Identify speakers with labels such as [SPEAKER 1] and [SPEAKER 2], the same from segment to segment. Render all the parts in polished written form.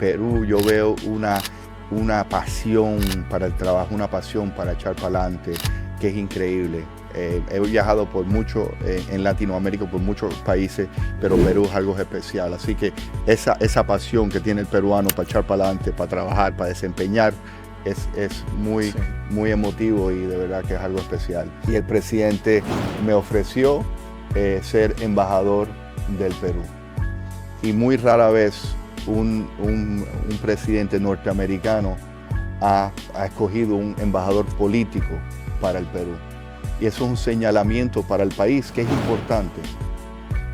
[SPEAKER 1] Perú yo veo una pasión para el trabajo, una pasión para echar para adelante, que es increíble. He viajado en Latinoamérica, por muchos países, pero Perú es algo especial. Así que esa pasión que tiene el peruano para echar para adelante, para trabajar, para desempeñar, es muy,
[SPEAKER 2] Sí.
[SPEAKER 1] muy emotivo y de verdad que es algo especial. Y el presidente me ofreció ser embajador del Perú. Y muy rara vez un presidente norteamericano ha escogido un embajador político para el Perú. Y eso es un señalamiento para el país que es importante.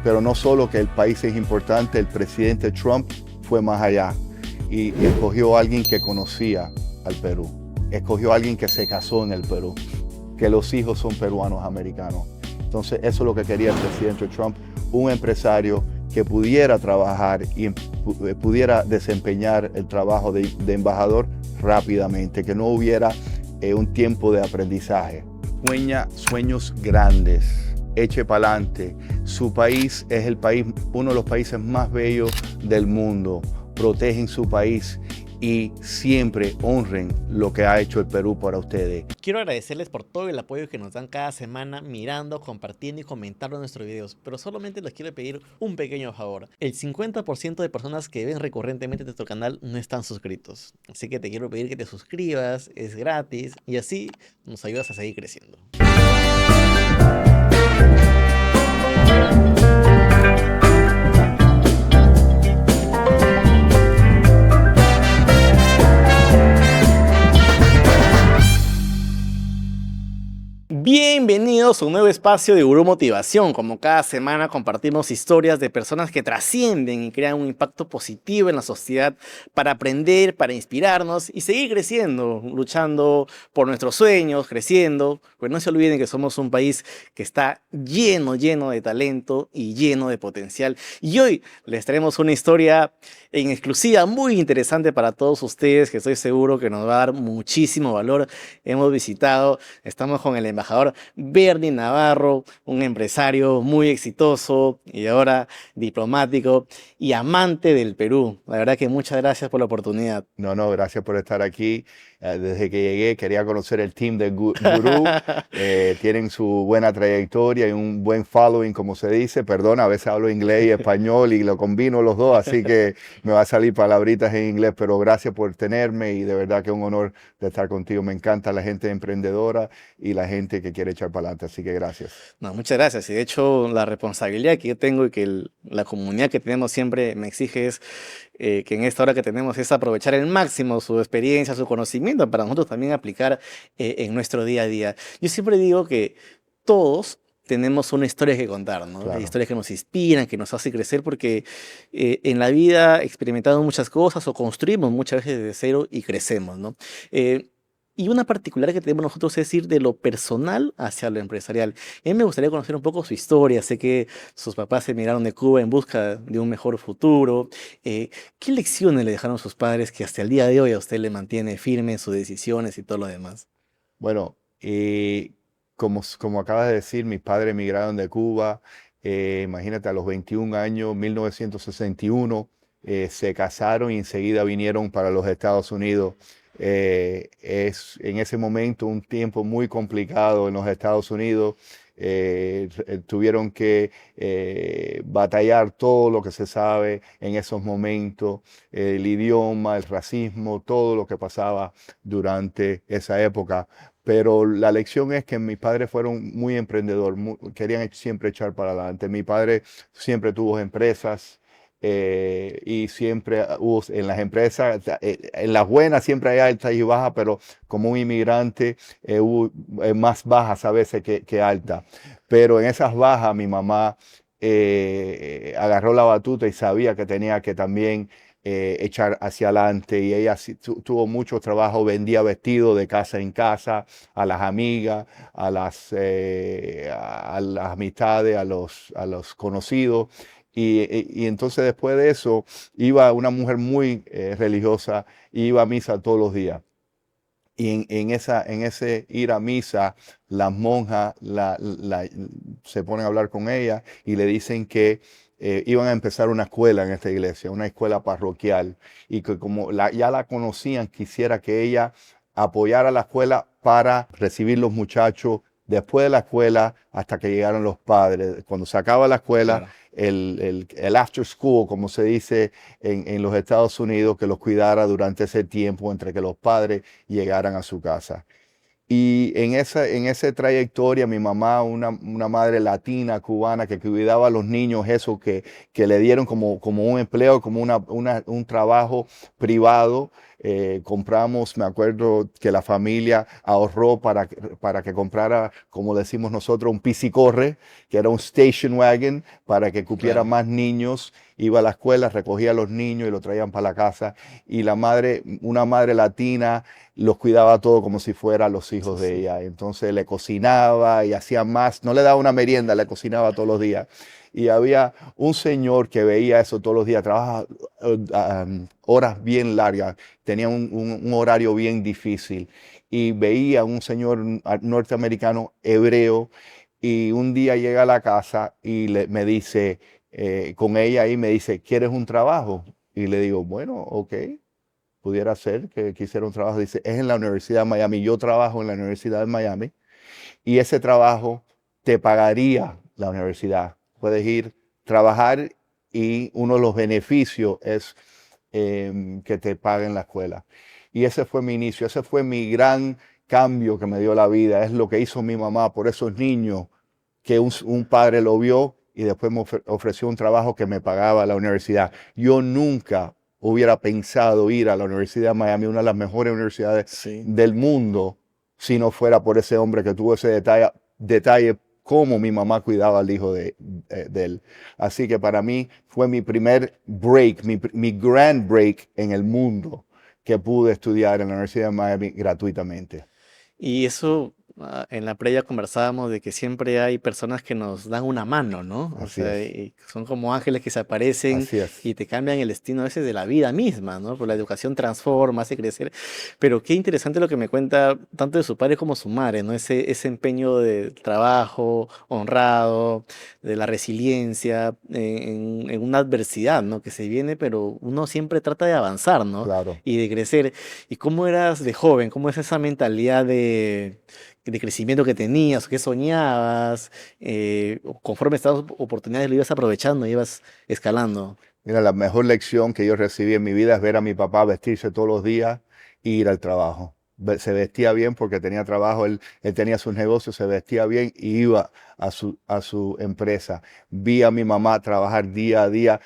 [SPEAKER 1] Pero no solo que el país es importante, el presidente Trump fue más allá y escogió a alguien que conocía al Perú. Escogió a alguien que se casó en el Perú, que los hijos son peruanos americanos. Entonces eso es lo que quería el presidente Trump, un empresario que pudiera trabajar y pudiera desempeñar el trabajo de embajador rápidamente, que no hubiera un tiempo de aprendizaje. Sueña sueños grandes, eche para adelante. Su país es uno de los países más bellos del mundo. Protegen su país y siempre honren lo que ha hecho el Perú para ustedes.
[SPEAKER 2] Quiero agradecerles por todo el apoyo que nos dan cada semana mirando, compartiendo y comentando nuestros videos, pero solamente les quiero pedir un pequeño favor. El 50% de personas que ven recurrentemente nuestro canal no están suscritos, así que te quiero pedir que te suscribas, es gratis y así nos ayudas a seguir creciendo. Bienvenidos a un nuevo espacio de Gurú Motivación. Como cada semana compartimos historias de personas que trascienden y crean un impacto positivo en la sociedad para aprender, para inspirarnos y seguir creciendo, luchando por nuestros sueños, creciendo. Pues no se olviden que somos un país que está lleno de talento y lleno de potencial. Y hoy les traemos una historia en exclusiva muy interesante para todos ustedes, que estoy seguro que nos va a dar muchísimo valor. Estamos con el embajador Bernie Navarro, un empresario muy exitoso y ahora diplomático y amante del Perú. La verdad que muchas gracias por la oportunidad.
[SPEAKER 1] No, gracias por estar aquí. Desde que llegué quería conocer el team de Gurú. Tienen su buena trayectoria y un buen following, como se dice. Perdona, a veces hablo inglés y español y lo combino los dos, así que me va a salir palabritas en inglés, pero gracias por tenerme y de verdad que es un honor de estar contigo. Me encanta la gente emprendedora y la gente que quiere echar para adelante, así que gracias.
[SPEAKER 2] No, muchas gracias. Y de hecho, la responsabilidad que yo tengo y que la comunidad que tenemos siempre me exige es que en esta hora que tenemos es aprovechar al máximo su experiencia, su conocimiento, para nosotros también aplicar en nuestro día a día. Yo siempre digo que todos tenemos una historia que contar, ¿no? Hay
[SPEAKER 1] Claro.
[SPEAKER 2] historias que nos inspiran, que nos hacen crecer, porque en la vida experimentamos muchas cosas o construimos muchas veces desde cero y crecemos, ¿no? Eh, y una particular que tenemos nosotros es ir de lo personal hacia lo empresarial. Y a mí me gustaría conocer un poco su historia. Sé que sus papás se emigraron de Cuba en busca de un mejor futuro. ¿Qué lecciones le dejaron sus padres que hasta el día de hoy a usted le mantiene firme en sus decisiones y todo lo demás?
[SPEAKER 1] Bueno, como acabas de decir, mis padres emigraron de Cuba, imagínate, a los 21 años, 1961, se casaron y enseguida vinieron para los Estados Unidos. Es en ese momento un tiempo muy complicado en los Estados Unidos. Tuvieron que batallar todo lo que se sabe en esos momentos, el idioma, el racismo, todo lo que pasaba durante esa época. Pero la lección es que mis padres fueron muy emprendedores, querían siempre echar para adelante. Mi padre siempre tuvo empresas y siempre hubo en las empresas, en las buenas siempre hay altas y bajas, pero como un inmigrante hubo más bajas a veces que altas. Pero en esas bajas mi mamá agarró la batuta y sabía que tenía que también echar hacia adelante y ella tuvo mucho trabajo, vendía vestidos de casa en casa a las amigas, a las amistades, a los conocidos. Y entonces después de eso iba una mujer muy religiosa, iba a misa todos los días. Y en ese ir a misa, las monjas se ponen a hablar con ella y le dicen que iban a empezar una escuela en esta iglesia, una escuela parroquial, y que como ya la conocían, quisiera que ella apoyara la escuela para recibir los muchachos después de la escuela hasta que llegaran los padres. Cuando se acaba la escuela,
[SPEAKER 2] Claro.
[SPEAKER 1] el after school, como se dice en los Estados Unidos, que los cuidara durante ese tiempo entre que los padres llegaran a su casa. Y en esa trayectoria, mi mamá, una madre latina, cubana, que cuidaba a los niños, eso que le dieron como un empleo, como un trabajo privado. Compramos, me acuerdo que la familia ahorró para que comprara, como decimos nosotros, un piscicorre, que era un station wagon, para que cupiera
[SPEAKER 2] Claro.
[SPEAKER 1] más niños. Iba a la escuela, recogía a los niños y los traían para la casa. Y la madre, una madre latina, los cuidaba todo como si fueran los
[SPEAKER 2] Sí,
[SPEAKER 1] hijos de
[SPEAKER 2] sí.
[SPEAKER 1] ella. Entonces le cocinaba y hacía más, no le daba una merienda, le cocinaba todos los días. Y había un señor que veía eso todos los días, trabajaba horas bien largas, tenía un horario bien difícil. Y veía un señor norteamericano hebreo y un día llega a la casa y me dice, con ella ahí, me dice, ¿quieres un trabajo? Y le digo, bueno, ok, pudiera ser que quisiera un trabajo. Dice, es en la Universidad de Miami. Yo trabajo en la Universidad de Miami y ese trabajo te pagaría la universidad. Puedes ir, trabajar y uno de los beneficios es que te paguen la escuela. Y ese fue mi inicio, ese fue mi gran cambio que me dio la vida. Es lo que hizo mi mamá por esos niños que un padre lo vio y después me ofreció un trabajo que me pagaba la universidad. Yo nunca hubiera pensado ir a la Universidad de Miami, una de las mejores universidades
[SPEAKER 2] Sí.
[SPEAKER 1] del mundo, si no fuera por ese hombre que tuvo ese detalle cómo mi mamá cuidaba al hijo de él. Así que para mí fue mi primer break, mi grand break en el mundo, que pude estudiar en la Universidad de Miami gratuitamente.
[SPEAKER 2] Y eso, en la previa conversábamos de que siempre hay personas que nos dan una mano, ¿no? O
[SPEAKER 1] Así
[SPEAKER 2] sea,
[SPEAKER 1] es,
[SPEAKER 2] y son como ángeles que se aparecen
[SPEAKER 1] así es.
[SPEAKER 2] y te cambian el destino a veces de la vida misma, ¿no? Porque la educación transforma, hace crecer. Pero qué interesante lo que me cuenta tanto de su padre como su madre, ¿no? Ese empeño de trabajo honrado, de la resiliencia en una adversidad, ¿no? Que se viene, pero uno siempre trata de avanzar, ¿no?
[SPEAKER 1] Claro.
[SPEAKER 2] Y de crecer. ¿Y cómo eras de joven? ¿Cómo es esa mentalidad de crecimiento que tenías? ¿Qué soñabas? Conforme estas oportunidades lo ibas aprovechando, ibas escalando.
[SPEAKER 1] Mira, la mejor lección que yo recibí en mi vida es ver a mi papá vestirse todos los días e ir al trabajo. Se vestía bien porque tenía trabajo, él tenía sus negocios, se vestía bien y iba a su empresa. Vi a mi mamá trabajar día a día,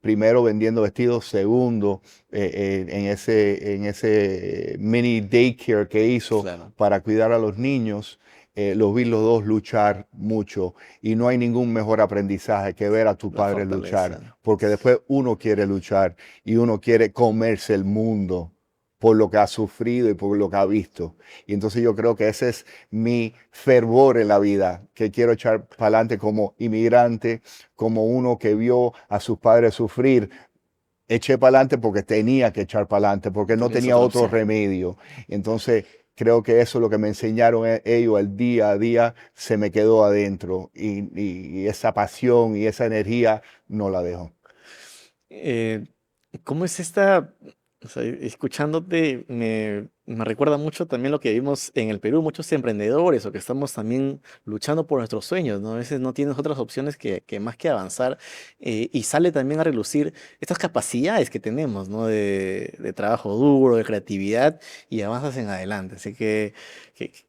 [SPEAKER 1] primero vendiendo vestidos, segundo en ese mini daycare que hizo
[SPEAKER 2] Claro,
[SPEAKER 1] para cuidar a los niños. Los vi los dos luchar mucho y no hay ningún mejor aprendizaje que ver a tu
[SPEAKER 2] la
[SPEAKER 1] padre luchar,
[SPEAKER 2] fortaleza.
[SPEAKER 1] porque después uno quiere luchar y uno quiere comerse el mundo por lo que ha sufrido y por lo que ha visto. Y entonces yo creo que ese es mi fervor en la vida, que quiero echar para adelante como inmigrante, como uno que vio a sus padres sufrir. Eché para adelante porque tenía que echar para adelante, porque no
[SPEAKER 2] Tienes
[SPEAKER 1] tenía
[SPEAKER 2] otra
[SPEAKER 1] otro
[SPEAKER 2] opción.
[SPEAKER 1] remedio. Entonces, creo que eso es lo que me enseñaron ellos el día a día, se me quedó adentro y esa pasión y esa energía no la dejo.
[SPEAKER 2] Eh, ¿Cómo es esta? O sea, escuchándote, me recuerda mucho también lo que vimos en el Perú, muchos emprendedores o que estamos también luchando por nuestros sueños, ¿no? A veces no tienes otras opciones que más que avanzar y sale también a relucir estas capacidades que tenemos, ¿no? De trabajo duro, de creatividad y avanzas en adelante. Así que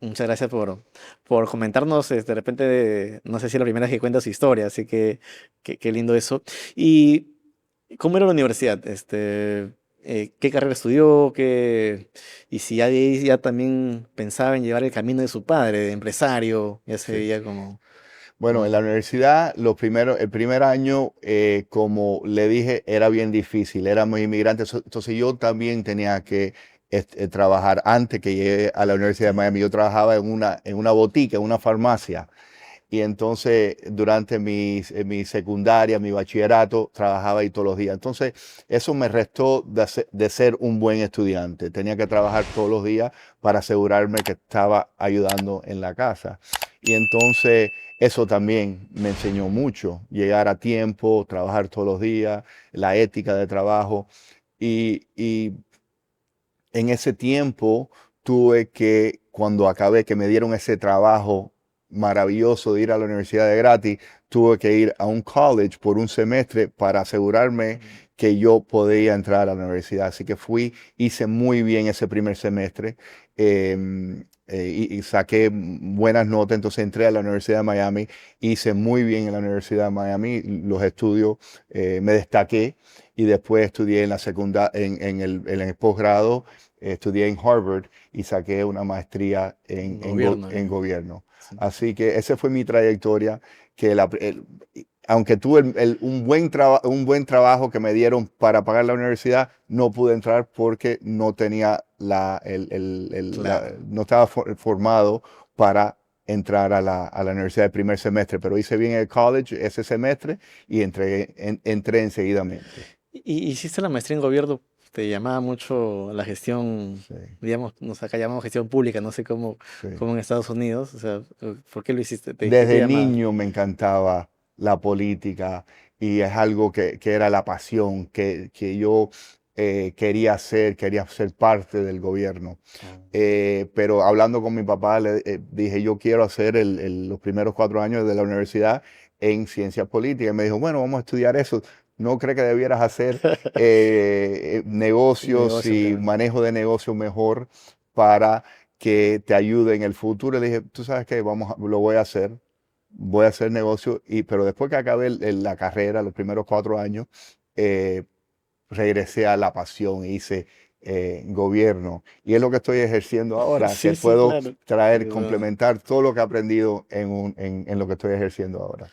[SPEAKER 2] muchas gracias por comentarnos, de repente, no sé si es la primera vez que cuentas su historia, así que qué lindo eso. Y ¿cómo era la universidad? ¿Qué carrera estudió? Y si ya de ahí ya también pensaba en llevar el camino de su padre, de empresario, ya se
[SPEAKER 1] Sí.
[SPEAKER 2] veía como...
[SPEAKER 1] Bueno, en la universidad, el primer año, como le dije, era bien difícil, éramos inmigrantes, entonces yo también tenía que trabajar antes que llegué a la Universidad de
[SPEAKER 2] Sí,
[SPEAKER 1] Miami. Yo trabajaba en una botica, en una farmacia. Y entonces durante mi secundaria, mi bachillerato, trabajaba ahí todos los días. Entonces eso me restó de ser un buen estudiante. Tenía que trabajar todos los días para asegurarme que estaba ayudando en la casa. Y entonces eso también me enseñó mucho, llegar a tiempo, trabajar todos los días, la ética de trabajo. Y en ese tiempo tuve que, cuando acabé, que me dieron ese trabajo maravilloso de ir a la universidad de gratis, tuve que ir a un college por un semestre para asegurarme que yo podía entrar a la universidad. Así que fui, hice muy bien ese primer semestre y saqué buenas notas. Entonces entré a la Universidad de Miami, hice muy bien en la Universidad de Miami, los estudios, me destaqué y después estudié en la en el posgrado, estudié en Harvard y saqué una maestría
[SPEAKER 2] Gobierno,
[SPEAKER 1] en gobierno.
[SPEAKER 2] sí.
[SPEAKER 1] Así que esa fue mi trayectoria, que aunque tuve un buen trabajo que me dieron para pagar la universidad, no pude entrar porque no tenía
[SPEAKER 2] Claro.
[SPEAKER 1] no estaba formado para entrar a a la universidad de primer semestre, pero hice bien el college ese semestre y entré enseguidamente.
[SPEAKER 2] Y hiciste la maestría en gobierno, te llamaba mucho la gestión,
[SPEAKER 1] Sí,
[SPEAKER 2] digamos, acá llamamos gestión pública, no sé
[SPEAKER 1] sí.
[SPEAKER 2] cómo en Estados Unidos, o sea, ¿por qué lo hiciste? ¿Qué te
[SPEAKER 1] Desde
[SPEAKER 2] llamaba?
[SPEAKER 1] niño me encantaba la política y es algo que era la pasión, que yo quería ser parte del gobierno.
[SPEAKER 2] Oh.
[SPEAKER 1] Pero hablando con mi papá, le dije, yo quiero hacer los primeros 4 años de la universidad en ciencias políticas. Y me dijo, bueno, vamos a estudiar eso. ¿No cree que debieras hacer negocios
[SPEAKER 2] Negocio,
[SPEAKER 1] y
[SPEAKER 2] claro.
[SPEAKER 1] manejo de negocios mejor para que te ayude en el futuro? Le dije, tú sabes qué, lo voy a hacer negocio, pero después que acabé la carrera, los primeros 4 años, eh, regresé a la pasión, hice gobierno y es lo que estoy ejerciendo ahora, que
[SPEAKER 2] Sí, sí,
[SPEAKER 1] puedo
[SPEAKER 2] claro.
[SPEAKER 1] traer,
[SPEAKER 2] Bueno.
[SPEAKER 1] complementar todo lo que he aprendido en lo que estoy ejerciendo ahora.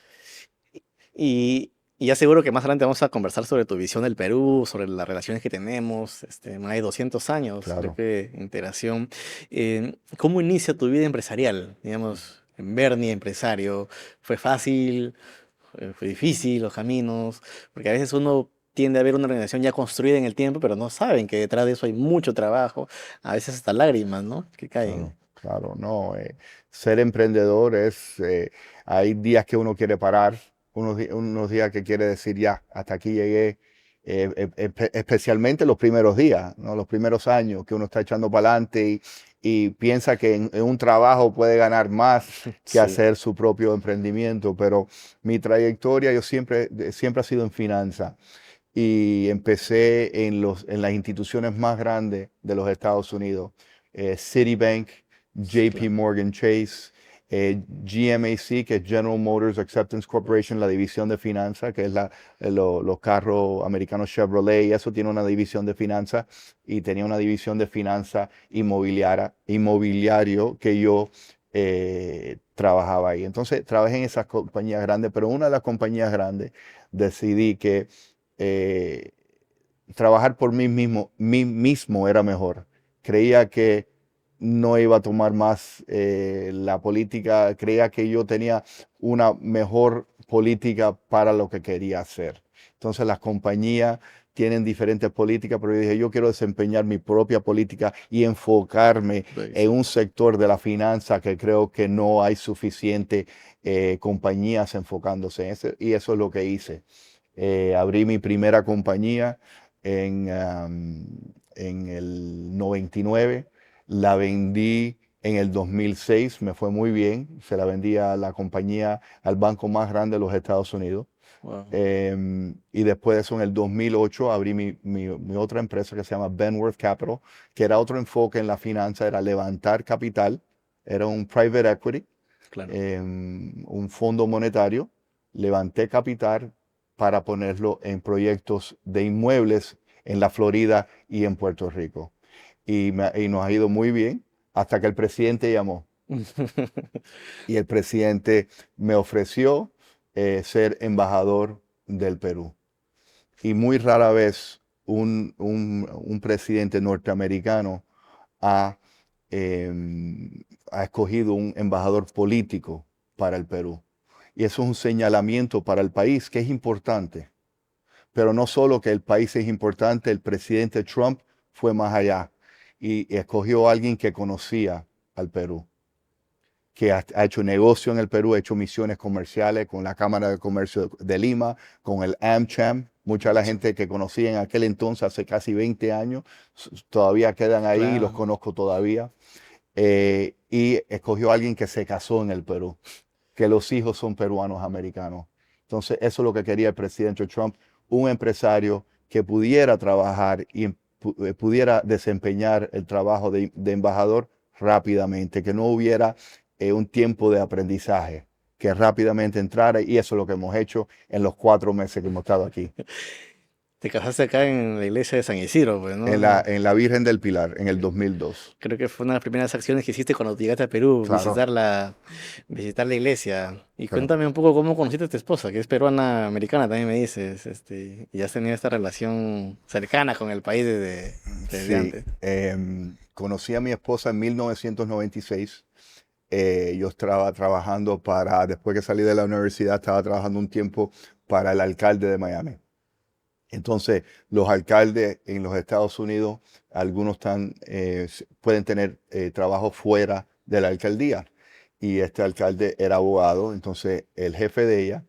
[SPEAKER 2] Y ya seguro que más adelante vamos a conversar sobre tu visión del Perú, sobre las relaciones que tenemos, más de 200 años, creo
[SPEAKER 1] Claro.
[SPEAKER 2] que, de interacción. ¿Cómo inicia tu vida empresarial? Digamos, en Bernie, empresario, ¿fue fácil? ¿Fue difícil los caminos? Porque a veces uno tiende a ver una organización ya construida en el tiempo, pero no saben que detrás de eso hay mucho trabajo, a veces hasta lágrimas, ¿no? Que caen.
[SPEAKER 1] Claro, claro, no. Ser emprendedor hay días que uno quiere parar, unos días que quiere decir ya, hasta aquí llegué, especialmente los primeros días, ¿no? Los primeros años que uno está echando para adelante y piensa que en un trabajo puede ganar más que
[SPEAKER 2] Sí,
[SPEAKER 1] hacer su propio emprendimiento, pero mi trayectoria yo siempre ha sido en finanzas y empecé en las instituciones más grandes de los Estados Unidos, Citibank, JP
[SPEAKER 2] claro.
[SPEAKER 1] Morgan Chase, GMAC, que es General Motors Acceptance Corporation, la división de finanzas, que es los carros americanos Chevrolet, y eso tiene una división de finanzas, y tenía una división de finanzas inmobiliario que yo trabajaba ahí. Entonces trabajé en esas compañías grandes, pero una de las compañías grandes decidí que eh, trabajar por mí mismo era mejor. Creía que no iba a tomar más la política, creía que yo tenía una mejor política para lo que quería hacer. Entonces las compañías tienen diferentes políticas, pero yo dije, yo quiero desempeñar mi propia política y enfocarme en
[SPEAKER 2] Pues,
[SPEAKER 1] un sector de la finanza que creo que no hay suficiente compañías enfocándose en ese, y eso es lo que hice. Abrí mi primera compañía en el 99, la vendí en el 2006, me fue muy bien, se la vendí a la compañía, al banco más grande de los Estados Unidos.
[SPEAKER 2] wow,
[SPEAKER 1] Y después de eso, en el 2008, abrí mi otra empresa que se llama Benworth Capital, que era otro enfoque en la finanza, era levantar capital, era un private equity,
[SPEAKER 2] claro.
[SPEAKER 1] un fondo monetario. Levanté capital para ponerlo en proyectos de inmuebles en la Florida y en Puerto Rico. Y nos ha ido muy bien hasta que el presidente llamó y el presidente me ofreció ser embajador del Perú. Y muy rara vez un presidente norteamericano ha, ha escogido un embajador político para el Perú. Y eso es un señalamiento para el país que es importante. Pero no solo que el país es importante, el presidente Trump fue más allá y escogió a alguien que conocía al Perú, que ha hecho negocio en el Perú, ha hecho misiones comerciales con la Cámara de Comercio de Lima, con el AmCham. Mucha de la gente que conocí en aquel entonces, hace casi 20 años, todavía quedan ahí y los
[SPEAKER 2] Claro.
[SPEAKER 1] conozco todavía. Y escogió a alguien que se casó en el Perú, que los hijos son peruanos americanos. Entonces, eso es lo que quería el presidente Trump, un empresario que pudiera trabajar y pudiera desempeñar el trabajo de embajador rápidamente, que no hubiera un tiempo de aprendizaje, que rápidamente entrara, y eso es lo que hemos hecho en los 4 meses que hemos estado aquí.
[SPEAKER 2] Te casaste acá en la iglesia de San Isidro, pues,
[SPEAKER 1] En la,
[SPEAKER 2] ¿no?
[SPEAKER 1] en la Virgen del Pilar, en el 2002.
[SPEAKER 2] Creo que fue una de las primeras acciones que hiciste cuando llegaste a Perú,
[SPEAKER 1] Claro,
[SPEAKER 2] visitar la iglesia. Y
[SPEAKER 1] claro.
[SPEAKER 2] cuéntame un poco cómo conociste a tu esposa, que es peruana americana, también me dices, y has tenido esta relación cercana con el país desde
[SPEAKER 1] Sí,
[SPEAKER 2] antes.
[SPEAKER 1] conocí a mi esposa en 1996. Yo estaba trabajando después que salí de la universidad, estaba trabajando un tiempo para el alcalde de Miami. Entonces, los alcaldes en los Estados Unidos, algunos pueden tener trabajo fuera de la alcaldía. Y este alcalde era abogado, entonces el jefe de ella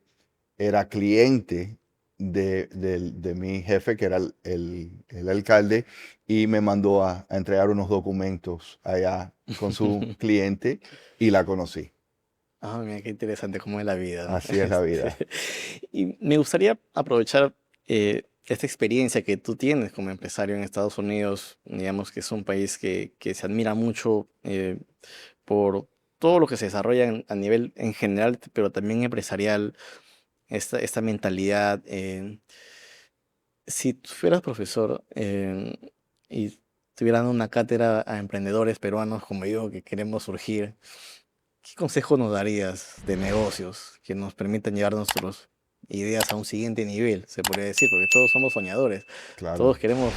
[SPEAKER 1] era cliente de mi jefe, que era el alcalde, y me mandó a entregar unos documentos allá con su cliente y la conocí.
[SPEAKER 2] Ah, mira, qué interesante cómo es la vida.
[SPEAKER 1] Así es la vida.
[SPEAKER 2] Y me gustaría aprovechar esta experiencia que tú tienes como empresario en Estados Unidos, digamos que es un país que se admira mucho por todo lo que se desarrolla a nivel en general, pero también empresarial, esta mentalidad. Si tú fueras profesor y estuvieras dando una cátedra a emprendedores peruanos como yo que queremos surgir, ¿qué consejo nos darías de negocios que nos permitan llevar nuestras ideas a un siguiente nivel, se podría decir? Porque todos somos soñadores,
[SPEAKER 1] Claro,
[SPEAKER 2] todos queremos,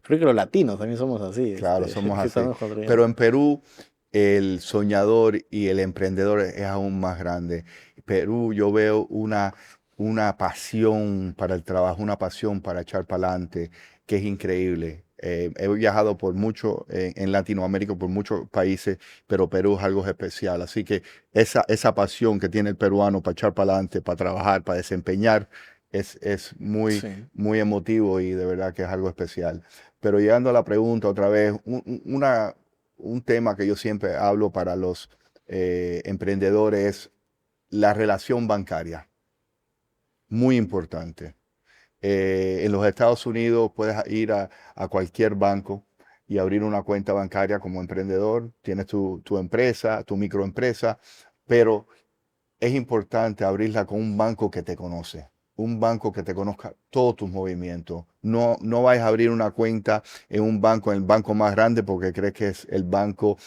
[SPEAKER 2] creo que los latinos también somos así,
[SPEAKER 1] claro, somos
[SPEAKER 2] que
[SPEAKER 1] así.
[SPEAKER 2] estamos
[SPEAKER 1] Pero
[SPEAKER 2] construyendo.
[SPEAKER 1] en Perú, el soñador y el emprendedor es aún más grande. Perú, yo veo una pasión para el trabajo, una pasión para echar para adelante, que es increíble. He viajado por mucho, en Latinoamérica, por muchos países, pero Perú es algo especial. Así que esa pasión que tiene el peruano para echar para adelante, para trabajar, para desempeñar, es muy,
[SPEAKER 2] Sí.
[SPEAKER 1] muy emotivo y de verdad que es algo especial. Pero llegando a la pregunta otra vez, un tema que yo siempre hablo para los emprendedores es la relación bancaria. Muy importante. En los Estados Unidos puedes ir a cualquier banco y abrir una cuenta bancaria como emprendedor. Tienes tu empresa, tu microempresa, pero es importante abrirla con un banco que te conoce. Un banco que te conozca todos tus movimientos. No vayas a abrir una cuenta en el banco más grande porque crees que es el banco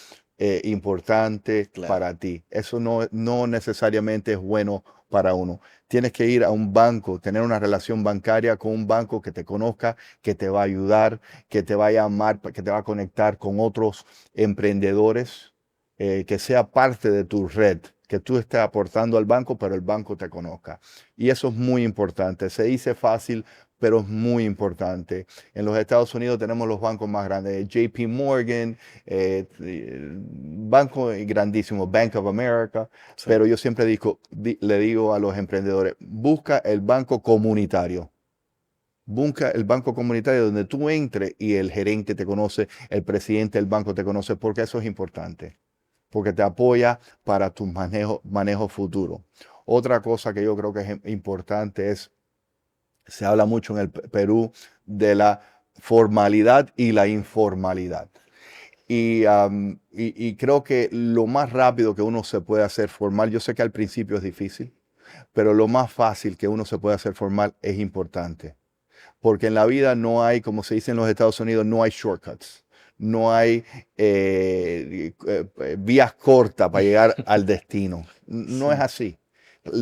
[SPEAKER 1] importante
[SPEAKER 2] Claro.
[SPEAKER 1] para ti. Eso no necesariamente es bueno para uno. Tienes que ir a un banco, tener una relación bancaria con un banco que te conozca, que te va a ayudar, que te va a llamar, que te va a conectar con otros emprendedores, que sea parte de tu red, que tú estés aportando al banco, pero el banco te conozca. Y eso es muy importante. Se dice fácil, pero es muy importante. En los Estados Unidos tenemos los bancos más grandes, JP Morgan, banco grandísimo, Bank of America,
[SPEAKER 2] Sí.
[SPEAKER 1] pero yo siempre le digo a los emprendedores, busca el banco comunitario. Busca el banco comunitario donde tú entres y el gerente te conoce, el presidente del banco te conoce, porque eso es importante, porque te apoya para tu manejo futuro. Otra cosa que yo creo que es importante se habla mucho en el Perú de la formalidad y la informalidad. Y creo que lo más rápido que uno se puede hacer formal, yo sé que al principio es difícil, pero lo más fácil que uno se puede hacer formal es importante. Porque en la vida no hay, como se dice en los Estados Unidos, no hay shortcuts. No hay vías cortas para llegar al destino. No es
[SPEAKER 2] Sí.
[SPEAKER 1] así.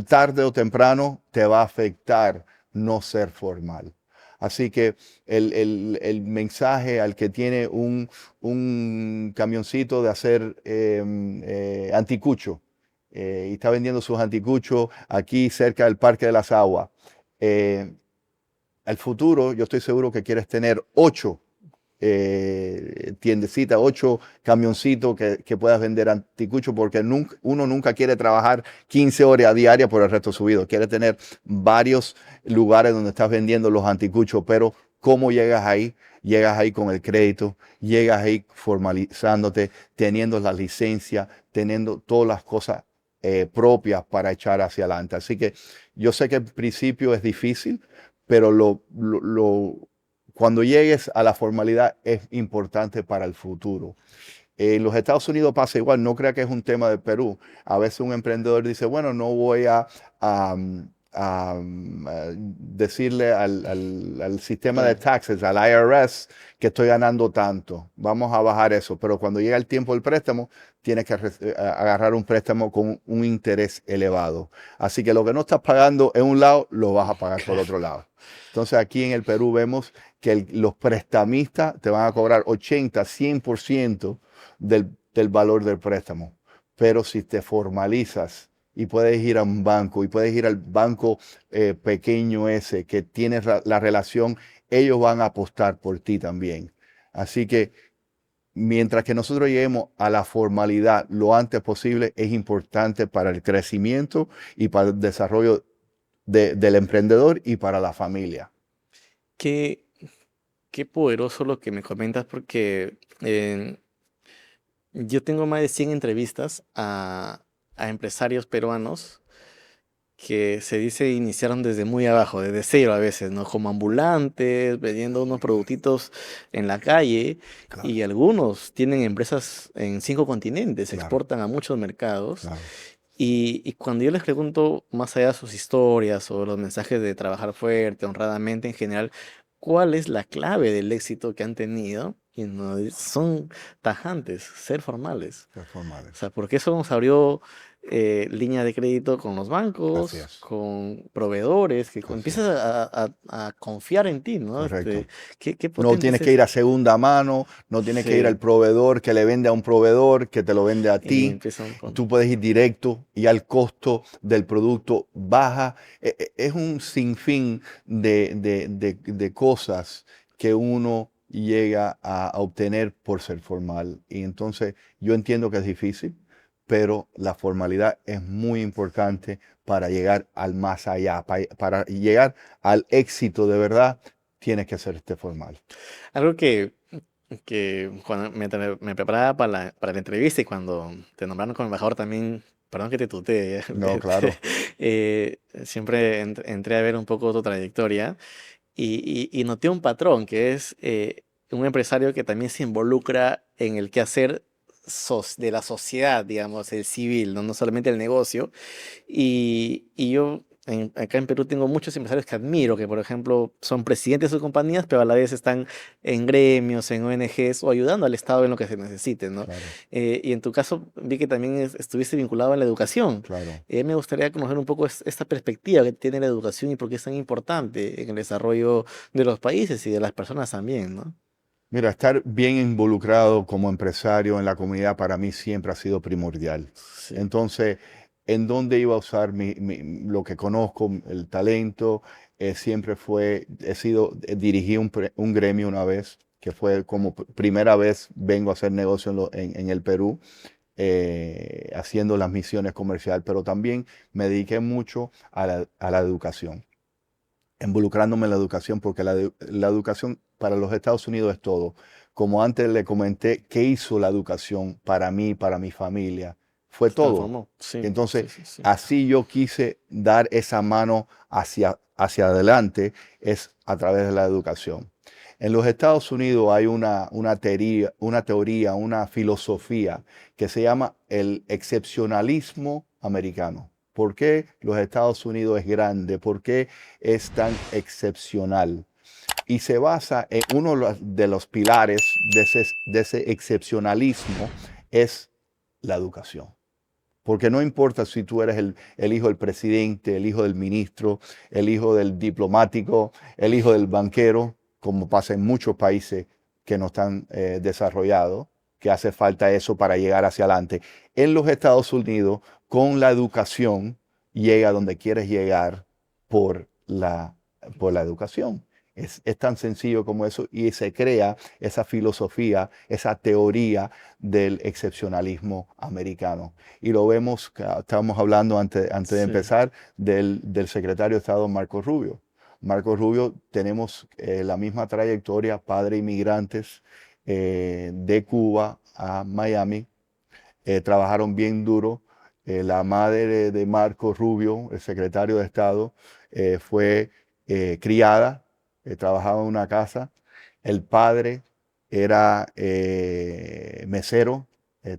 [SPEAKER 1] Tarde o temprano te va a afectar no ser formal. Así que el mensaje al que tiene un camioncito de hacer anticucho y está vendiendo sus anticuchos aquí cerca del Parque de las Aguas. Al futuro, yo estoy seguro que quieres tener 8 tiendecitas, 8 camioncitos que puedas vender anticuchos, porque uno nunca quiere trabajar 15 horas a diaria por el resto de su vida. Quiere tener varios lugares donde estás vendiendo los anticuchos, pero ¿cómo llegas ahí? Llegas ahí con el crédito, llegas ahí formalizándote, teniendo la licencia, teniendo todas las cosas propias para echar hacia adelante. Así que yo sé que al principio es difícil, pero cuando llegues a la formalidad es importante para el futuro. En los Estados Unidos pasa igual, no crea que es un tema de Perú. A veces un emprendedor dice, bueno, no voy a decirle al sistema de
[SPEAKER 2] Claro.
[SPEAKER 1] taxes, al IRS, que estoy ganando tanto. Vamos a bajar eso. Pero cuando llega el tiempo del préstamo, tienes que agarrar un préstamo con un interés elevado. Así que lo que no estás pagando en un lado, lo vas a pagar por otro lado. Entonces aquí en el Perú vemos que los prestamistas te van a cobrar 80, 100% del valor del préstamo. Pero si te formalizas y puedes ir a un banco y puedes ir al banco pequeño ese que tienes la relación, ellos van a apostar por ti también. Así que mientras que nosotros lleguemos a la formalidad lo antes posible, es importante para el crecimiento y para el desarrollo del emprendedor y para la familia.
[SPEAKER 2] Qué, qué poderoso lo que me comentas porque yo tengo más de 100 entrevistas a empresarios peruanos que se dice iniciaron desde muy abajo, desde cero a veces, ¿no? Como ambulantes, vendiendo unos productitos en la calle
[SPEAKER 1] Claro,
[SPEAKER 2] y algunos tienen empresas en 5 continentes,
[SPEAKER 1] claro,
[SPEAKER 2] exportan a muchos mercados
[SPEAKER 1] claro.
[SPEAKER 2] y cuando yo les pregunto más allá de sus historias o los mensajes de trabajar fuerte, honradamente en general, ¿cuál es la clave del éxito que han tenido? Y son tajantes, ser formales.
[SPEAKER 1] Ser
[SPEAKER 2] O
[SPEAKER 1] formales.
[SPEAKER 2] sea, porque eso nos abrió línea de crédito con los
[SPEAKER 1] Así
[SPEAKER 2] bancos,
[SPEAKER 1] es,
[SPEAKER 2] con proveedores, que
[SPEAKER 1] así
[SPEAKER 2] empiezas
[SPEAKER 1] es.
[SPEAKER 2] a confiar en ti, ¿no?
[SPEAKER 1] Correcto.
[SPEAKER 2] Qué
[SPEAKER 1] No
[SPEAKER 2] potente es
[SPEAKER 1] tienes que ir
[SPEAKER 2] eso.
[SPEAKER 1] a segunda mano, no tienes que ir al
[SPEAKER 2] Sí,
[SPEAKER 1] proveedor que le vende a un proveedor que te lo vende a
[SPEAKER 2] y
[SPEAKER 1] ti.
[SPEAKER 2] empiezan con...
[SPEAKER 1] Tú puedes ir directo y al costo del producto baja. Es un sinfín de cosas que uno llega a obtener por ser formal. Y entonces yo entiendo que es difícil, pero la formalidad es muy importante para llegar al más allá, para llegar al éxito de verdad, tienes que hacerte formal.
[SPEAKER 2] Algo que cuando me preparaba para la entrevista y cuando te nombraron como embajador también, perdón que te tutee,
[SPEAKER 1] No, claro,
[SPEAKER 2] siempre entré a ver un poco tu trayectoria y noté un patrón que es un empresario que también se involucra en el quehacer de la sociedad, digamos, el civil, no solamente el negocio. Y yo acá en Perú tengo muchos empresarios que admiro, que por ejemplo son presidentes de sus compañías, pero a la vez están en gremios, en ONGs o ayudando al Estado en lo que se necesite, ¿no?
[SPEAKER 1] claro,
[SPEAKER 2] Y en tu caso vi que también estuviste vinculado a la educación.
[SPEAKER 1] claro.
[SPEAKER 2] Me gustaría conocer un poco esta perspectiva que tiene la educación y por qué es tan importante en el desarrollo de los países y de las personas también, ¿no?
[SPEAKER 1] Mira, estar bien involucrado como empresario en la comunidad para mí siempre ha sido primordial.
[SPEAKER 2] Sí,
[SPEAKER 1] Entonces, ¿en dónde iba a usar lo que conozco, el talento? Siempre dirigí un gremio una vez, que fue como primera vez vengo a hacer negocio en el Perú, haciendo las misiones comerciales, pero también me dediqué mucho a la educación, involucrándome en la educación, porque la educación para los Estados Unidos es todo. Como antes le comenté, ¿qué hizo la educación para mí, para mi familia? Fue
[SPEAKER 2] se
[SPEAKER 1] todo.
[SPEAKER 2] transformó. Sí,
[SPEAKER 1] Entonces,
[SPEAKER 2] sí, sí, sí.
[SPEAKER 1] así yo quise dar esa mano hacia adelante, es a través de la educación. En los Estados Unidos hay una teoría, una filosofía que se llama el excepcionalismo americano. ¿Por qué los Estados Unidos es grande? ¿Por qué es tan excepcional? Y se basa en uno de los pilares de ese excepcionalismo es la educación. Porque no importa si tú eres el hijo del presidente, el hijo del ministro, el hijo del diplomático, el hijo del banquero, como pasa en muchos países que no están desarrollados, que hace falta eso para llegar hacia adelante. En los Estados Unidos, con la educación, llega donde quieres llegar por la educación. Es tan sencillo como eso y se crea esa filosofía, esa teoría del excepcionalismo americano. Y lo vemos, estábamos hablando antes de
[SPEAKER 2] Sí.
[SPEAKER 1] empezar, del secretario de Estado Marco Rubio. Marco Rubio, tenemos la misma trayectoria, padre inmigrantes de Cuba a Miami, trabajaron bien duro. La madre de Marco Rubio, el secretario de Estado, fue criada, trabajaba en una casa. El padre era mesero,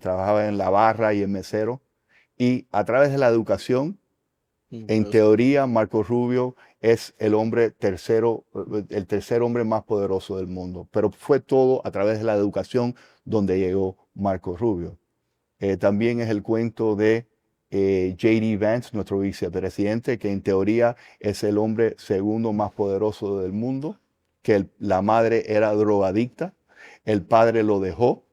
[SPEAKER 1] trabajaba en la barra y en mesero. Y a través de la educación, en
[SPEAKER 2] Pues,
[SPEAKER 1] teoría, Marco Rubio es el tercer hombre más poderoso del mundo. Pero fue todo a través de la educación donde llegó Marco Rubio. También es el cuento de J.D. Vance, nuestro vicepresidente, que en teoría es el hombre segundo más poderoso del mundo, que la madre era drogadicta, el padre lo dejó,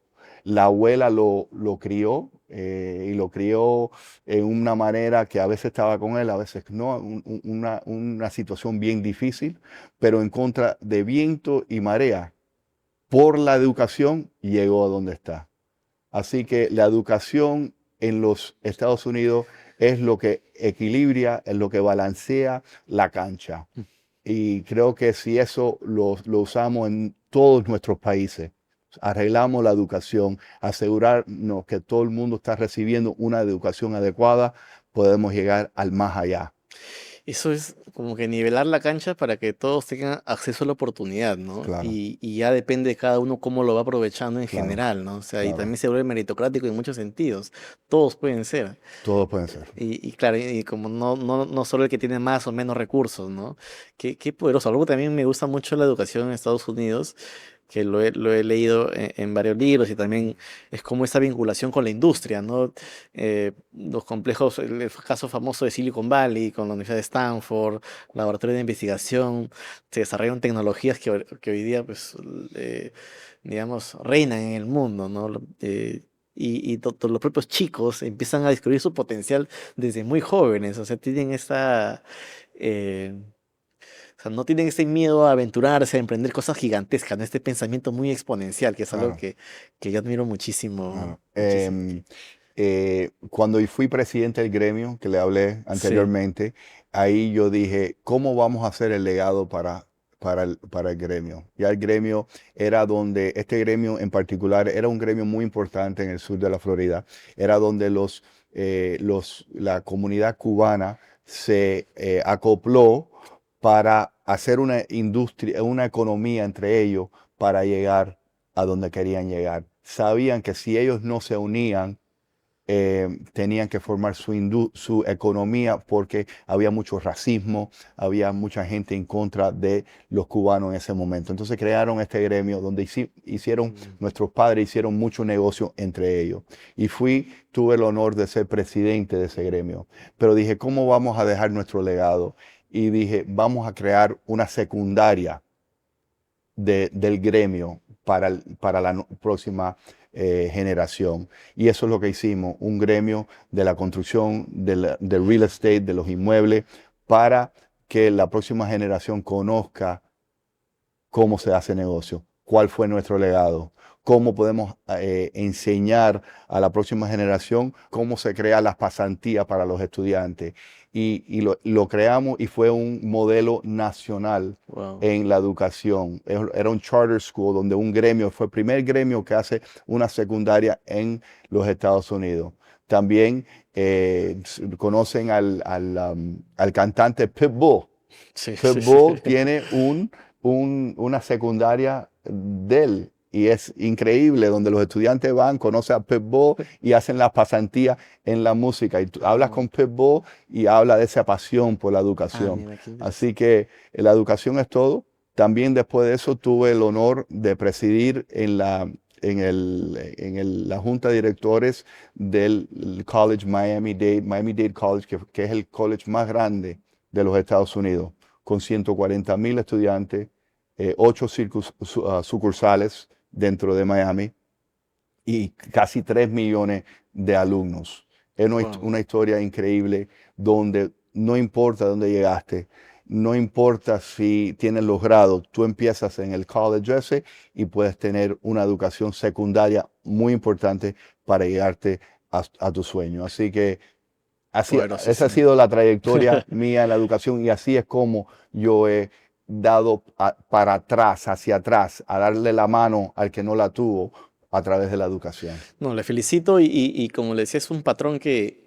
[SPEAKER 1] la abuela lo crió y lo crió en una manera que a veces estaba con él, a veces no, una situación bien difícil, pero en contra de viento y marea, por la educación llegó a donde está. Así que la educación en los Estados Unidos es lo que equilibra, es lo que balancea la cancha. Y creo que si eso lo usamos en todos nuestros países, arreglamos la educación, asegurarnos que todo el mundo está recibiendo una educación adecuada, podemos llegar al más allá.
[SPEAKER 2] eso es como que nivelar la cancha para que todos tengan acceso a la oportunidad, ¿no?
[SPEAKER 1] Claro,
[SPEAKER 2] Y ya depende de cada uno cómo lo va aprovechando en
[SPEAKER 1] claro,
[SPEAKER 2] general, ¿no? O sea, y
[SPEAKER 1] claro.
[SPEAKER 2] también se vuelve meritocrático en muchos sentidos. Todos pueden ser.
[SPEAKER 1] Todos pueden ser.
[SPEAKER 2] Y claro, y como no solo el que tiene más o menos recursos, ¿no? Qué poderoso. Algo que también me gusta mucho la educación en Estados Unidos, que lo he leído en varios libros y también es como esa vinculación con la industria, ¿no? Los complejos, el caso famoso de Silicon Valley con la Universidad de Stanford, laboratorio de investigación, se desarrollan tecnologías que hoy día, pues, digamos, reinan en el mundo, ¿no? Los propios chicos empiezan a descubrir su potencial desde muy jóvenes, o sea, tienen eh, o sea, no tienen ese miedo a aventurarse, a emprender cosas gigantescas, ¿no? Este pensamiento muy exponencial, que es algo
[SPEAKER 1] Claro,
[SPEAKER 2] que yo admiro muchísimo,
[SPEAKER 1] claro.
[SPEAKER 2] muchísimo.
[SPEAKER 1] Cuando fui presidente del gremio, que le hablé
[SPEAKER 2] Sí.
[SPEAKER 1] anteriormente, ahí yo dije, ¿cómo vamos a hacer el legado para el gremio? Ya el gremio era donde, este gremio en particular, era un gremio muy importante en el sur de la Florida, era donde la comunidad cubana se acopló para hacer una industria, una economía entre ellos para llegar a donde querían llegar. Sabían que si ellos no se unían, tenían que formar su economía porque había mucho racismo, había mucha gente en contra de los cubanos en ese momento. Entonces crearon este gremio donde
[SPEAKER 2] Mm.
[SPEAKER 1] nuestros padres hicieron mucho negocio entre ellos. Y tuve el honor de ser presidente de ese gremio. Pero dije, ¿cómo vamos a dejar nuestro legado? Y dije, vamos a crear una secundaria del gremio para la próxima generación. Y eso es lo que hicimos, un gremio de la construcción, del real estate, de los inmuebles, para que la próxima generación conozca cómo se hace negocio, cuál fue nuestro legado, cómo podemos enseñar a la próxima generación cómo se crean las pasantías para los estudiantes. Y lo creamos y fue un modelo nacional
[SPEAKER 2] Wow.
[SPEAKER 1] en la educación. Era un charter school donde un gremio, fue el primer gremio que hace una secundaria en los Estados Unidos. También conocen al cantante Pitbull.
[SPEAKER 2] Sí, sí, sí.
[SPEAKER 1] Pitbull tiene una secundaria de él y es increíble donde los estudiantes van, conocen a Pitbull y hacen las pasantías en la música. Y tú hablas
[SPEAKER 2] Wow.
[SPEAKER 1] con Pitbull y habla de esa pasión por la
[SPEAKER 2] Ah,
[SPEAKER 1] educación.
[SPEAKER 2] mira, qué interesante.
[SPEAKER 1] Así que la educación es todo. También después de eso tuve el honor de presidir la junta de directores del College Miami-Dade College, que es el college más grande de los Estados Unidos, con 140,000 estudiantes, 8 sucursales dentro de Miami y casi 3 millones de alumnos. Es
[SPEAKER 2] Wow.
[SPEAKER 1] una historia increíble donde no importa dónde llegaste, no importa si tienes los grados, tú empiezas en el college ese y puedes tener una educación secundaria muy importante para llegarte a tu sueño. Así que esa ha
[SPEAKER 2] Poderosísimo.
[SPEAKER 1] sido la trayectoria mía en la educación y así es como yo he dado para atrás, hacia atrás, a darle la mano al que no la tuvo a través de la educación.
[SPEAKER 2] No, le felicito y como le decía, es un patrón que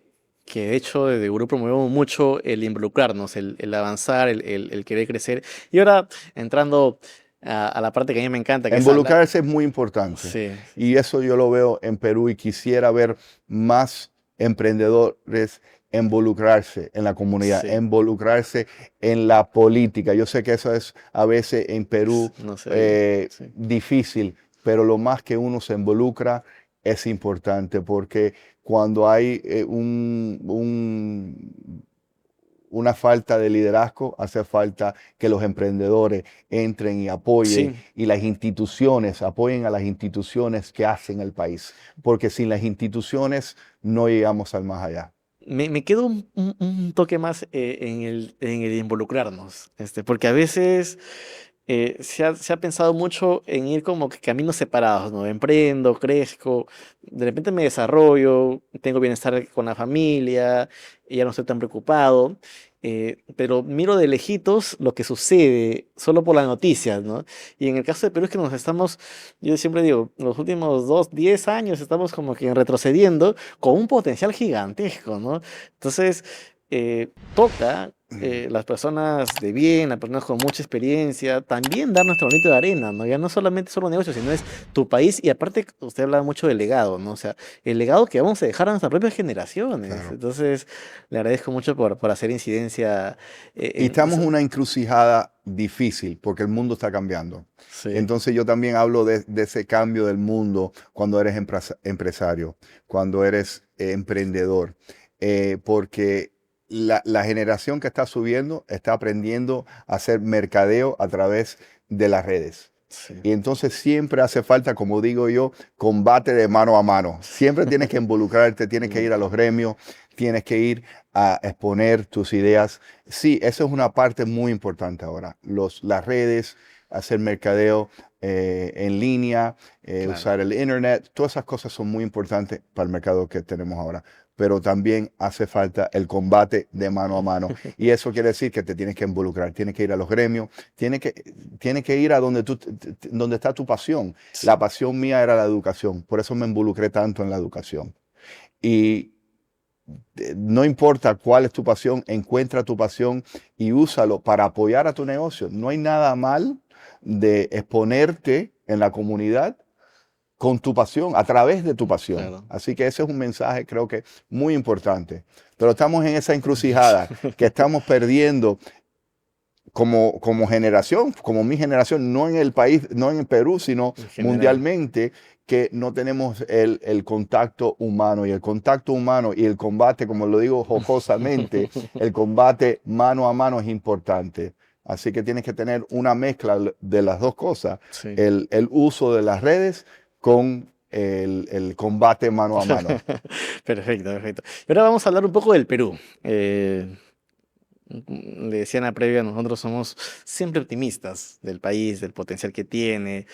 [SPEAKER 2] de hecho desde Grupo promovemos mucho el involucrarnos, el avanzar, el querer crecer. Y ahora entrando a la parte que a mí me encanta, que es hablar.
[SPEAKER 1] Involucrarse es muy importante
[SPEAKER 2] Sí,
[SPEAKER 1] y eso yo lo veo en Perú y quisiera ver más emprendedores involucrarse en la comunidad,
[SPEAKER 2] sí,
[SPEAKER 1] involucrarse en la política. Yo sé que eso es a veces en Perú
[SPEAKER 2] no se oye. Sí.
[SPEAKER 1] difícil, pero lo más que uno se involucra es importante porque cuando hay una falta de liderazgo, hace falta que los emprendedores entren y apoyen
[SPEAKER 2] Sí,
[SPEAKER 1] y las instituciones apoyen a las instituciones que hacen el país, porque sin las instituciones no llegamos al más allá.
[SPEAKER 2] me quedo un toque más en el involucrarnos, porque a veces se ha pensado mucho en ir como que caminos separados, ¿no? Emprendo, crezco, de repente me desarrollo, tengo bienestar con la familia, y ya no estoy tan preocupado, pero miro de lejitos lo que sucede solo por las noticias, ¿no? Y en el caso de Perú es que yo siempre digo, los últimos 10 años estamos como que retrocediendo con un potencial gigantesco, ¿no? Entonces, toca las personas de bien, las personas con mucha experiencia, también dar nuestro granito de arena, ¿no? Ya no solamente son los negocios, sino es tu país y aparte usted habla mucho del legado, ¿no? O sea, el legado que vamos a dejar a nuestras propias generaciones.
[SPEAKER 1] Claro.
[SPEAKER 2] Entonces, le agradezco mucho por hacer incidencia
[SPEAKER 1] Y
[SPEAKER 2] en
[SPEAKER 1] estamos en
[SPEAKER 2] eso.
[SPEAKER 1] una encrucijada difícil porque el mundo está cambiando.
[SPEAKER 2] Sí,
[SPEAKER 1] Entonces yo también hablo de ese cambio del mundo cuando eres empresario, cuando eres emprendedor, porque la generación que está subiendo está aprendiendo a hacer mercadeo a través de las redes.
[SPEAKER 2] sí.
[SPEAKER 1] Y entonces siempre hace falta, como digo yo, combate de mano a mano. Siempre tienes que involucrarte, tienes que ir a los gremios, tienes que ir a exponer tus ideas. Sí, eso es una parte muy importante ahora. Las redes, hacer mercadeo en línea,
[SPEAKER 2] Claro.
[SPEAKER 1] usar el internet, todas esas cosas son muy importantes para el mercado que tenemos ahora. Pero también hace falta el combate de mano a mano. Y eso quiere decir que te tienes que involucrar, tienes que ir a los gremios, tienes que ir a donde está tu pasión. La
[SPEAKER 2] Sí.
[SPEAKER 1] pasión mía era la educación, por eso me involucré tanto en la educación. Y no importa cuál es tu pasión, encuentra tu pasión y úsalo para apoyar a tu negocio. No hay nada mal de exponerte en la comunidad con tu pasión, a través de tu pasión.
[SPEAKER 2] Claro.
[SPEAKER 1] Así que ese es un mensaje creo que muy importante. Pero estamos en esa encrucijada que estamos perdiendo como generación, como mi generación, no en el país, no en el Perú, sino
[SPEAKER 2] En general.
[SPEAKER 1] mundialmente, que no tenemos el contacto humano y el contacto humano y el combate, como lo digo jocosamente, el combate mano a mano es importante. Así que tienes que tener una mezcla de las dos cosas,
[SPEAKER 2] Sí.
[SPEAKER 1] el uso de las redes con el combate mano a mano.
[SPEAKER 2] Perfecto, perfecto. Y ahora vamos a hablar un poco del Perú. Le decía en la previa, nosotros somos siempre optimistas del país, del potencial que tiene,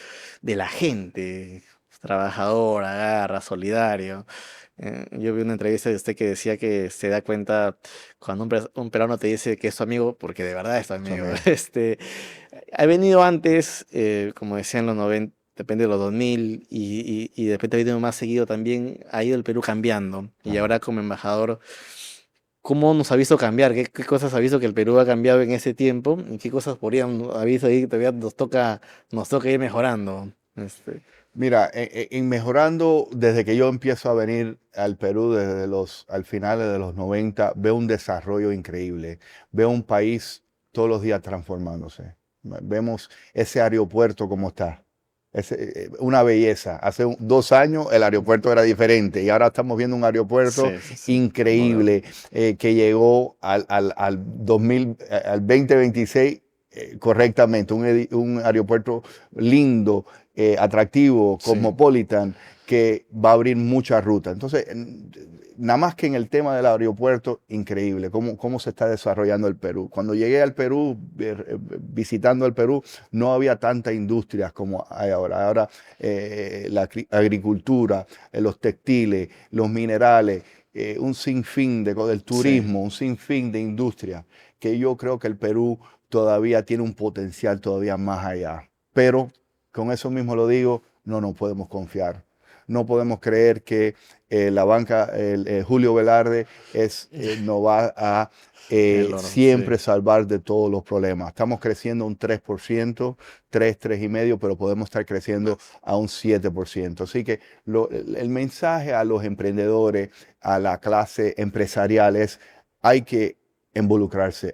[SPEAKER 2] de la gente, trabajador, agarra, solidario. Yo vi una entrevista de usted que decía que se da cuenta cuando un peruano te dice que es tu amigo, porque de verdad es tu
[SPEAKER 1] Eso,
[SPEAKER 2] amigo.
[SPEAKER 1] amigo.
[SPEAKER 2] Ha venido antes, como decía en los 90, depende de los 2000, y de repente ha venido más seguido también, ha ido el Perú cambiando. Y
[SPEAKER 1] Ajá.
[SPEAKER 2] ahora como embajador, ¿cómo nos ha visto cambiar? ¿Qué cosas ha visto que el Perú ha cambiado en ese tiempo? ¿Y qué cosas podrían, ha visto ahí que todavía nos toca ir mejorando?
[SPEAKER 1] Mira, en mejorando, desde que yo empiezo a venir al Perú, desde al finales de los 90 veo un desarrollo increíble. Veo un país todos los días transformándose. Vemos ese aeropuerto como está. Es una belleza. Hace 2 años el aeropuerto era diferente y ahora estamos viendo un aeropuerto
[SPEAKER 2] Sí, sí, sí. Moderno.
[SPEAKER 1] increíble que llegó al 2000, al 2026 correctamente. Un aeropuerto lindo, atractivo,
[SPEAKER 2] Sí.
[SPEAKER 1] cosmopolitan, que va a abrir muchas rutas. Entonces, nada más que en el tema del aeropuerto, increíble cómo se está desarrollando el Perú. Cuando llegué al Perú, visitando el Perú, no había tantas industrias como hay ahora. Ahora la agricultura, los textiles, los minerales, un sinfín del turismo, un sinfín de industrias, que yo creo que el Perú todavía tiene un potencial todavía más allá. Pero con eso mismo lo digo, no nos podemos confiar. No podemos creer que la banca, Julio Velarde, nos va a siempre salvar de todos los problemas. Estamos creciendo un 3%, 3,5%, pero podemos estar creciendo a un 7%. Así que el mensaje a los emprendedores, a la clase empresarial es: hay que involucrarse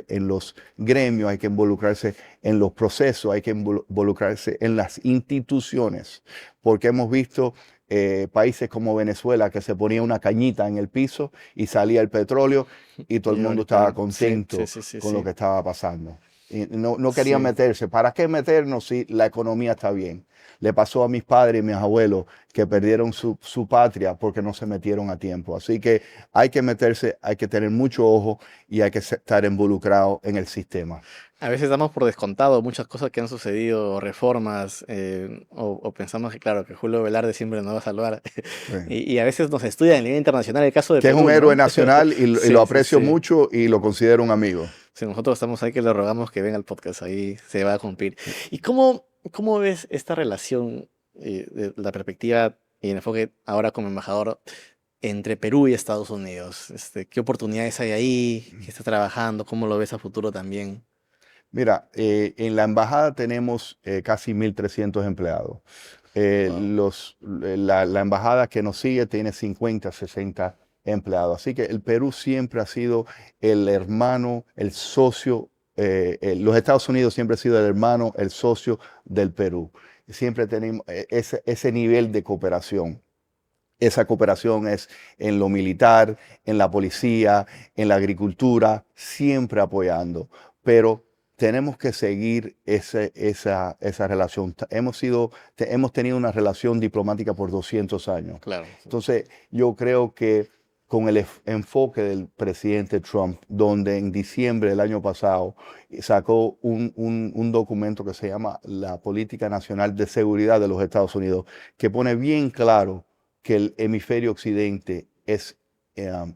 [SPEAKER 1] en los gremios, hay que involucrarse en los procesos, hay que involucrarse en las instituciones, porque hemos visto países como Venezuela que se ponía una cañita en el piso y salía el petróleo y todo el mundo estaba contento con lo que estaba pasando. Y no querían meterse. ¿Para qué meternos si la economía está bien? Le pasó a mis padres y mis abuelos que perdieron su patria porque no se metieron a tiempo. Así que hay que meterse, hay que tener mucho ojo y hay que estar involucrado en el sistema.
[SPEAKER 2] A veces damos por descontado muchas cosas que han sucedido, reformas, o pensamos que, claro, que Julio Velarde siempre nos va a salvar. Y a veces nos estudia a nivel internacional el caso de
[SPEAKER 1] que
[SPEAKER 2] Perú,
[SPEAKER 1] es un héroe
[SPEAKER 2] ¿no?
[SPEAKER 1] nacional y lo aprecio mucho y lo considero un amigo.
[SPEAKER 2] Si nosotros estamos ahí, que le rogamos que venga al podcast, ahí se va a cumplir. ¿Y cómo ves esta relación, de la perspectiva y el enfoque ahora como embajador, entre Perú y Estados Unidos? ¿Qué oportunidades hay ahí? ¿Qué está trabajando? ¿Cómo lo ves a futuro también?
[SPEAKER 1] Mira, en la embajada tenemos casi 1.300 empleados. La embajada que nos sigue tiene 50, 60 empleados. Así que el Perú siempre ha sido el hermano, el socio. Los Estados Unidos siempre ha sido el hermano, el socio del Perú. Siempre tenemos ese nivel de cooperación. Esa cooperación es en lo militar, en la policía, en la agricultura, siempre apoyando. Pero tenemos que seguir esa relación. Hemos tenido una relación diplomática por 200 años.
[SPEAKER 2] Claro.
[SPEAKER 1] Entonces, yo creo que con el enfoque del presidente Trump, donde en diciembre del año pasado sacó un documento que se llama la Política Nacional de Seguridad de los Estados Unidos, que pone bien claro que el hemisferio occidente es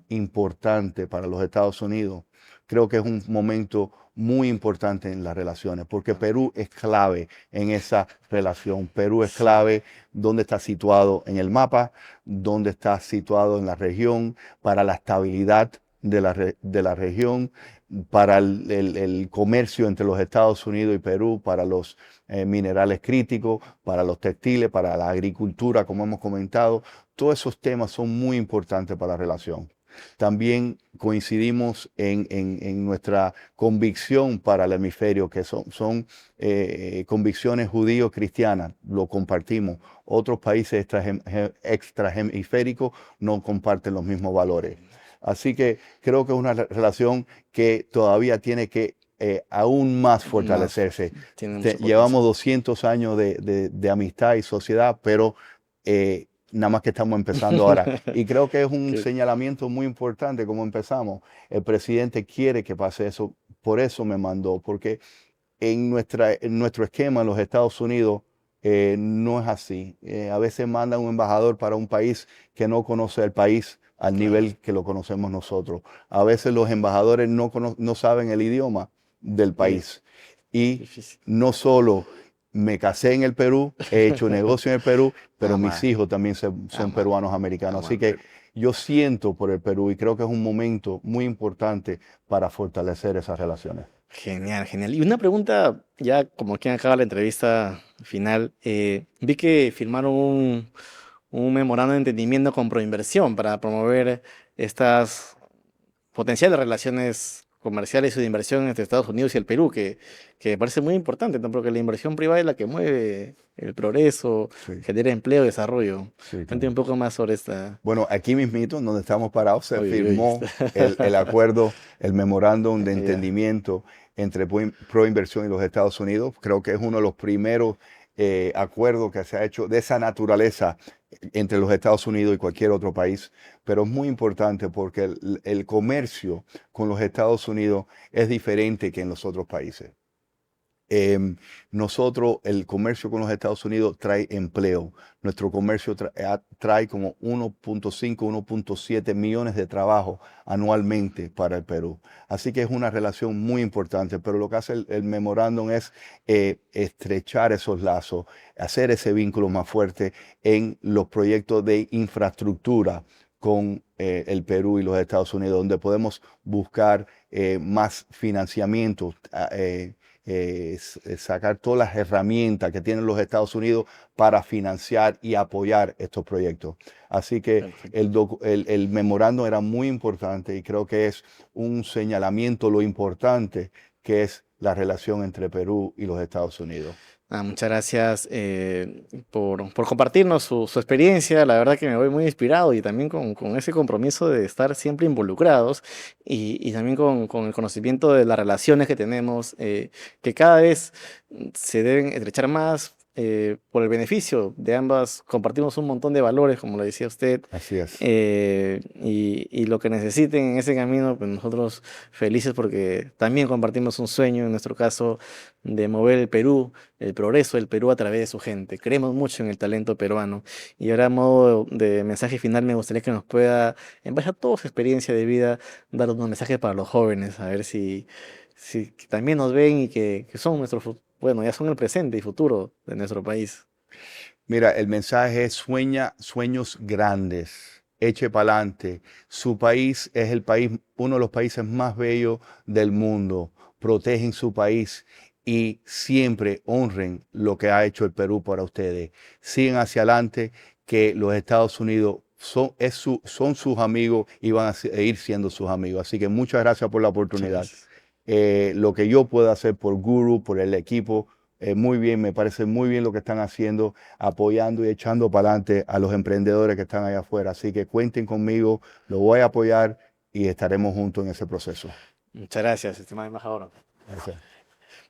[SPEAKER 1] importante para los Estados Unidos. Creo que es un momento muy importante en las relaciones, porque Perú es clave en esa relación. Perú es clave donde está situado en el mapa, donde está situado en la región, para la estabilidad de la región, para el comercio entre los Estados Unidos y Perú, para los minerales críticos, para los textiles, para la agricultura, como hemos comentado. Todos esos temas son muy importantes para la relación. También coincidimos en nuestra convicción para el hemisferio, que son convicciones judío-cristianas, lo compartimos. Otros países extrahemisféricos no comparten los mismos valores. Así que creo que es una relación que todavía tiene que aún más fortalecerse. Llevamos 200 años de amistad y sociedad, pero nada más que estamos empezando ahora. Y creo que es un señalamiento muy importante como empezamos. El presidente quiere que pase eso, por eso me mandó, porque en nuestro esquema en los Estados Unidos no es así. A veces mandan un embajador para un país que no conoce el país al nivel que lo conocemos nosotros. A veces los embajadores no saben el idioma del país. Y no solo me casé en el Perú, he hecho negocio en el Perú, pero mis hijos también son peruanos americanos. Así que yo siento por el Perú y creo que es un momento muy importante para fortalecer esas relaciones.
[SPEAKER 2] Genial, genial. Y una pregunta, ya como quien acaba la entrevista final, vi que firmaron un memorando de entendimiento con Proinversión para promover estas potenciales relaciones comerciales y de inversión entre Estados Unidos y el Perú, que me parece muy importante, ¿no? Porque la inversión privada es la que mueve el progreso, genera empleo y desarrollo. Cuéntame un poco más sobre esta.
[SPEAKER 1] Bueno, aquí mismito, donde estamos parados, se firmó el acuerdo, el memorándum de entendimiento entre Proinversión y los Estados Unidos. Creo que es uno de los primeros acuerdo que se ha hecho de esa naturaleza entre los Estados Unidos y cualquier otro país, pero es muy importante porque el comercio con los Estados Unidos es diferente que en los otros países. Nosotros, el comercio con los Estados Unidos trae empleo. Nuestro comercio trae como 1.5, 1.7 millones de trabajos anualmente para el Perú. Así que es una relación muy importante, pero lo que hace el memorándum es estrechar esos lazos, hacer ese vínculo más fuerte en los proyectos de infraestructura con el Perú y los Estados Unidos, donde podemos buscar más financiamiento, sacar todas las herramientas que tienen los Estados Unidos para financiar y apoyar estos proyectos. Así que el memorándum era muy importante y creo que es un señalamiento lo importante que es la relación entre Perú y los Estados Unidos.
[SPEAKER 2] Muchas gracias por compartirnos su experiencia. La verdad que me voy muy inspirado y también con ese compromiso de estar siempre involucrados y también con el conocimiento de las relaciones que tenemos, que cada vez se deben estrechar más por el beneficio de ambas. Compartimos un montón de valores, como lo decía usted.
[SPEAKER 1] Así es.
[SPEAKER 2] Y lo que necesiten en ese camino, pues nosotros felices porque también compartimos un sueño, en nuestro caso, de mover el Perú, el progreso del Perú a través de su gente. Creemos mucho en el talento peruano. Y ahora, a modo de mensaje final, me gustaría que nos pueda, en base a toda su experiencia de vida, dar unos mensajes para los jóvenes, a ver si también nos ven y que son bueno, ya son el presente y futuro de nuestro país.
[SPEAKER 1] Mira, el mensaje es sueña sueños grandes, eche para adelante. Su país es uno de los países más bellos del mundo. Protegen su país y siempre honren lo que ha hecho el Perú para ustedes. Sigan hacia adelante, que los Estados Unidos son sus amigos y van a seguir siendo sus amigos. Así que muchas gracias por la oportunidad. Lo que yo pueda hacer por Guru, por el equipo, muy bien, me parece muy bien lo que están haciendo, apoyando y echando para adelante a los emprendedores que están allá afuera. Así que cuenten conmigo, lo voy a apoyar y estaremos juntos en ese proceso.
[SPEAKER 2] Muchas gracias, estimado embajador.
[SPEAKER 1] Gracias.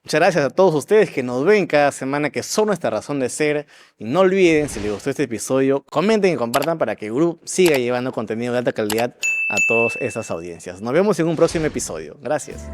[SPEAKER 2] Muchas gracias a todos ustedes que nos ven cada semana, que son nuestra razón de ser. Y no olviden, si les gustó este episodio, comenten y compartan para que Guru siga llevando contenido de alta calidad a todas esas audiencias. Nos vemos en un próximo episodio. Gracias.